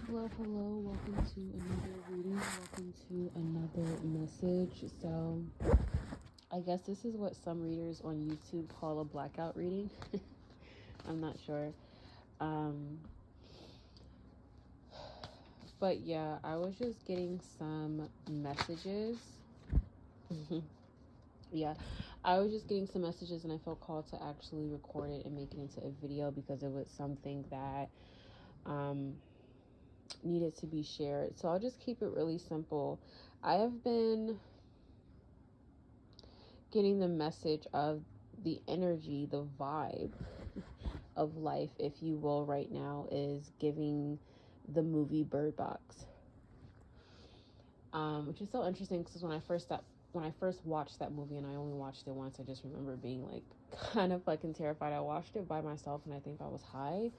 Hello, hello, welcome to another reading, welcome to another message. So, I guess this is what some readers on YouTube call a blackout reading. I'm not sure. Um, but yeah, I was just getting some messages. Yeah, I was just getting some messages and I felt called to actually record it and make it into a video because it was something that um, needed to be shared. So I'll just keep it really simple. I have been getting the message of the energy, the vibe of life, if you will, right now is giving the movie Birdbox, which is so interesting because when I first watched that movie, and I only watched it once, I just remember being like kind of fucking terrified. I watched it by myself, and I think I was high,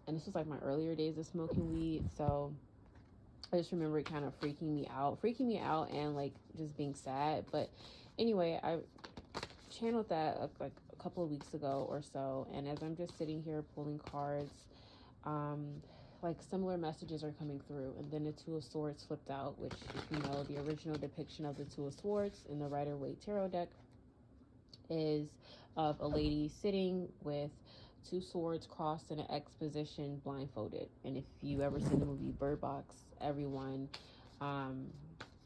and this was like my earlier days of smoking weed, so I just remember it kind of freaking me out, and like just being sad. But anyway, I channeled that like a couple of weeks ago or so, and as I'm just sitting here pulling cards, like similar messages are coming through, and then the Two of Swords flipped out, which, if you know, the original depiction of the Two of Swords in the Rider-Waite tarot deck is of a lady sitting with two swords crossed in an X position, blindfolded. And if you ever seen the movie Bird Box, everyone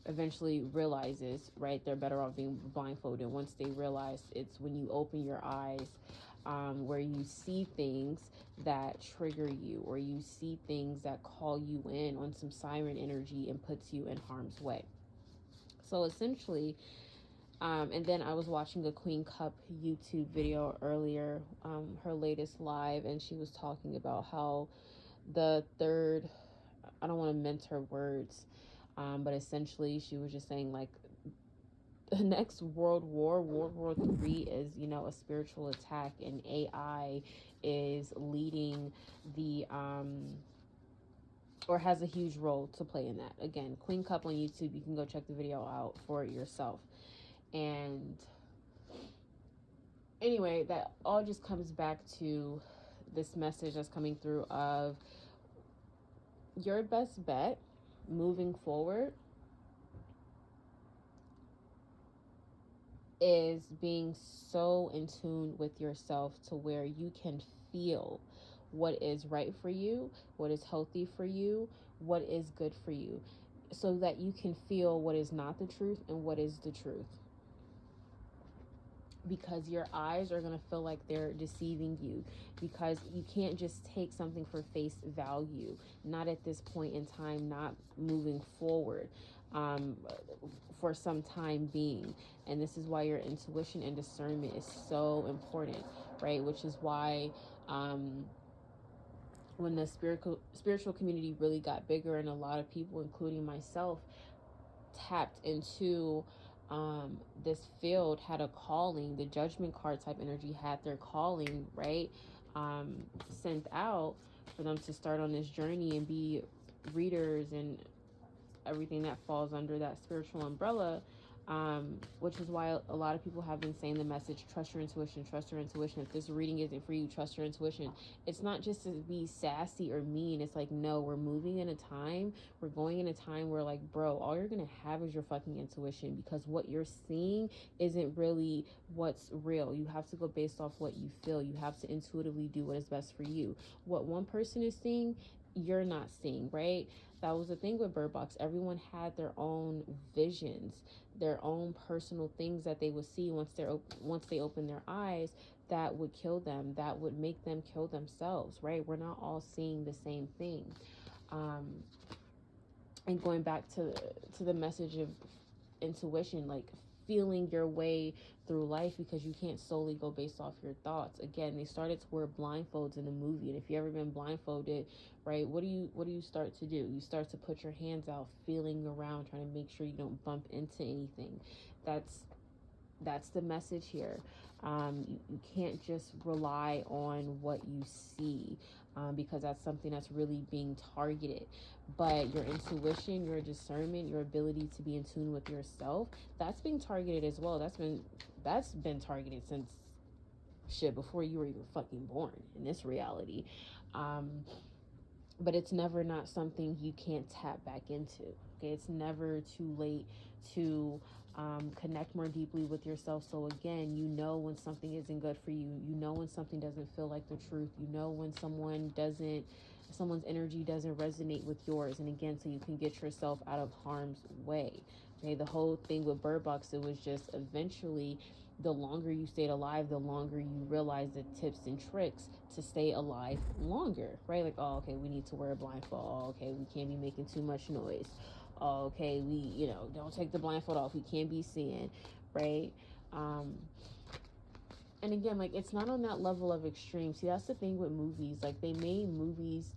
eventually realizes, right, they're better off being blindfolded. Once they realize, it's when you open your eyes, where you see things that trigger you, or you see things that call you in on some siren energy and puts you in harm's way. So essentially, and then I was watching a Queen Cup YouTube video earlier, her latest live, and she was talking about how the third, I don't want to mince her words, but essentially she was just saying like the next World War III is, a spiritual attack, and AI is leading the, or has a huge role to play in that. Again, Queen Cup on YouTube, you can go check the video out for yourself. And anyway, that all just comes back to this message that's coming through of your best bet moving forward is being so in tune with yourself to where you can feel what is right for you, what is healthy for you, what is good for you, so that you can feel what is not the truth and what is the truth. Because your eyes are going to feel like they're deceiving you, because you can't just take something for face value, not at this point in time, not moving forward, for some time being. And this is why your intuition and discernment is so important, right? Which is why when the spiritual community really got bigger, and a lot of people, including myself, tapped into this field, had a calling, the judgment card type energy had their calling, right, sent out for them to start on this journey and be readers and everything that falls under that spiritual umbrella, which is why a lot of people have been saying the message, trust your intuition, trust your intuition. If this reading isn't for you, trust your intuition. It's not just to be sassy or mean. It's like, no, we're moving in a time, we're going in a time where, like, bro, all you're gonna have is your fucking intuition, because what you're seeing isn't really what's real. You have to go based off what you feel. You have to intuitively do what is best for you. What one person is seeing, you're not seeing, right? That was the thing with Bird Box. Everyone had their own visions, their own personal things that they would see once they open their eyes, that would kill them, that would make them kill themselves, right? We're not all seeing the same thing. And going back to the message of intuition, like feeling your way through life, because you can't solely go based off your thoughts. Again, they started to wear blindfolds in the movie, and if you ever been blindfolded, right, what do you start to do? You start to put your hands out, feeling around, trying to make sure you don't bump into anything. That's the message here. You can't just rely on what you see, because that's something that's really being targeted. But your intuition, your discernment, your ability to be in tune with yourself, that's being targeted as well. That's been targeted since shit before you were even fucking born in this reality. but it's never not something you can't tap back into. Okay, it's never too late to connect more deeply with yourself. So again, you know when something isn't good for you. You know when something doesn't feel like the truth. You know when someone's energy doesn't resonate with yours. And again, so you can get yourself out of harm's way. Okay, the whole thing with Birdbox, it was just eventually, the longer you stayed alive, the longer you realize the tips and tricks to stay alive longer, right? Like, oh, okay, we need to wear a blindfold. Oh, okay, we can't be making too much noise. Oh, okay, we, don't take the blindfold off. We can't be seeing, right? Um, and again, like, it's not on that level of extreme. See, that's the thing with movies. Like, they made movies,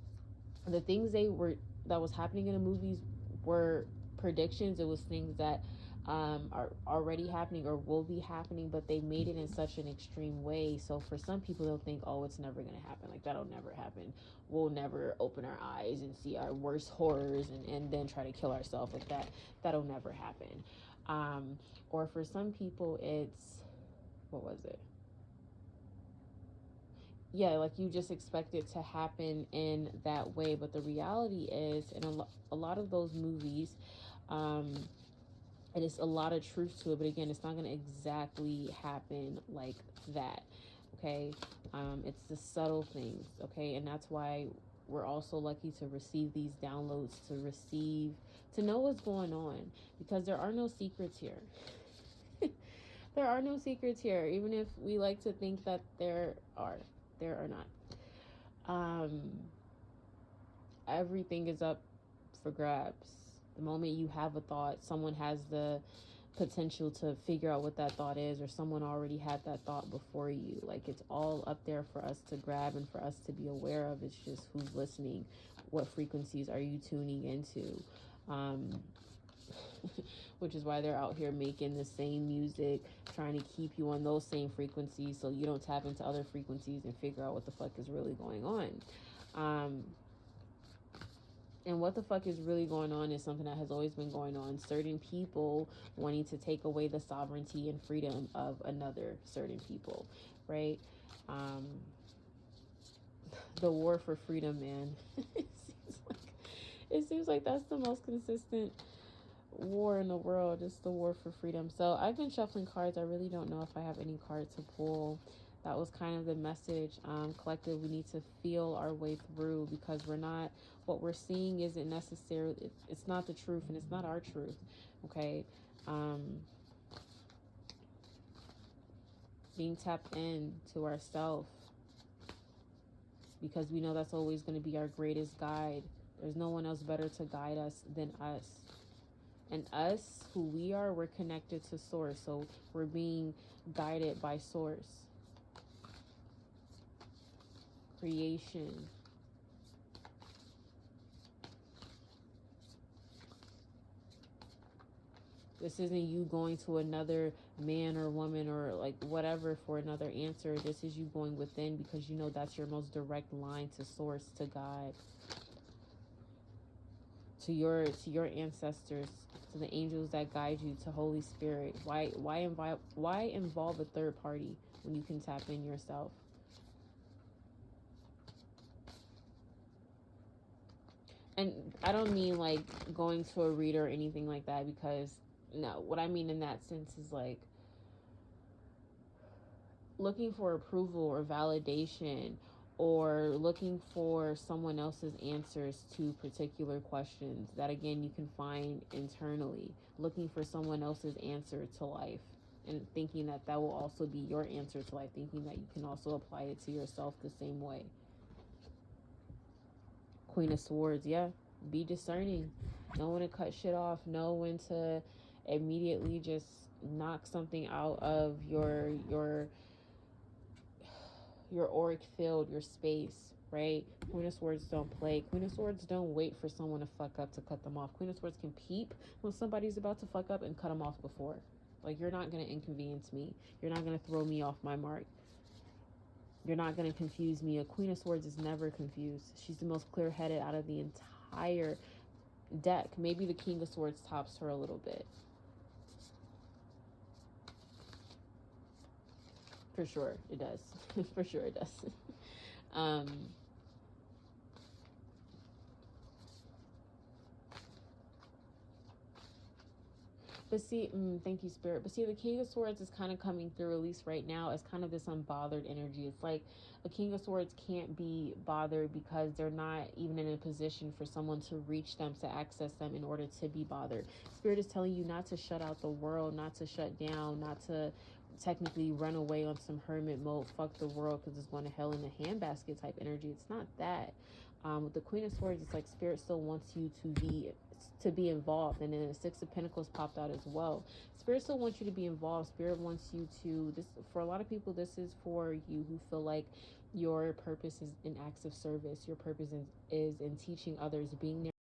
the things that was happening in the movies were predictions. It was things that are already happening or will be happening, but they made it in such an extreme way. So for some people, they'll think, oh, it's never going to happen. Like, that'll never happen. We'll never open our eyes and see our worst horrors and then try to kill ourselves. Like, that'll never happen. Or for some people, it's, what was it? Yeah, like, you just expect it to happen in that way. But the reality is, in a lot of those movies, um, it is a lot of truth to it. But again, it's not going to exactly happen like that. Okay. It's the subtle things. Okay. And that's why we're also lucky to receive these downloads, to know what's going on, because there are no secrets here. There are no secrets here, even if we like to think that there are not. um, Everything is up for grabs. The moment you have a thought, someone has the potential to figure out what that thought is, or someone already had that thought before you. Like, it's all up there for us to grab and for us to be aware of. It's just who's listening. What frequencies are you tuning into? Um, which is why they're out here making the same music, trying to keep you on those same frequencies so you don't tap into other frequencies and figure out what the fuck is really going on. And what the fuck is really going on is something that has always been going on. Certain people wanting to take away the sovereignty and freedom of another certain people, right? Um, the war for freedom, man. It seems like that's the most consistent war in the world. It's the war for freedom. So I've been shuffling cards. I really don't know if I have any cards to pull. That was kind of the message. Collective, we need to feel our way through, because what we're seeing isn't necessarily, it's not the truth, and it's not our truth. Okay. Being tapped in to ourself, because we know that's always going to be our greatest guide. There's no one else better to guide us than us. And us, who we are, we're connected to source. So we're being guided by source. Creation. This isn't you going to another man or woman or like whatever for another answer. This is you going within, because you know that's your most direct line to source, to God, to your ancestors, to the angels that guide you, to Holy Spirit. Why involve a third party when you can tap in yourself? And I don't mean like going to a reader or anything like that, because no, what I mean in that sense is like looking for approval or validation, or looking for someone else's answers to particular questions that again you can find internally, looking for someone else's answer to life, and thinking that that will also be your answer to life, thinking that you can also apply it to yourself the same way. Queen of Swords, yeah. Be discerning. Know when to cut shit off. Know when to immediately just knock something out of your auric field, your space, right? Queen of Swords don't play. Queen of Swords don't wait for someone to fuck up to cut them off. Queen of Swords can peep when somebody's about to fuck up and cut them off before. Like, you're not going to inconvenience me. You're not going to throw me off my mark. You're not going to confuse me. A Queen of Swords is never confused. She's the most clear-headed out of the entire deck. Maybe the King of Swords tops her a little bit. For sure, it does. For sure, it does. But see, thank you, Spirit. But see, the King of Swords is kind of coming through, at least right now, as kind of this unbothered energy. It's like a King of Swords can't be bothered because they're not even in a position for someone to reach them, to access them in order to be bothered. Spirit is telling you not to shut out the world, not to shut down, not to technically run away on some hermit mode, fuck the world because it's going to hell in a handbasket type energy. It's not that. With the Queen of Swords, it's like Spirit still wants you to be involved, and then the Six of Pentacles popped out as well. Spirit still wants you to be involved. Spirit wants you to, this for a lot of people, this is for you who feel like your purpose is in acts of service. Your purpose is in teaching others, being there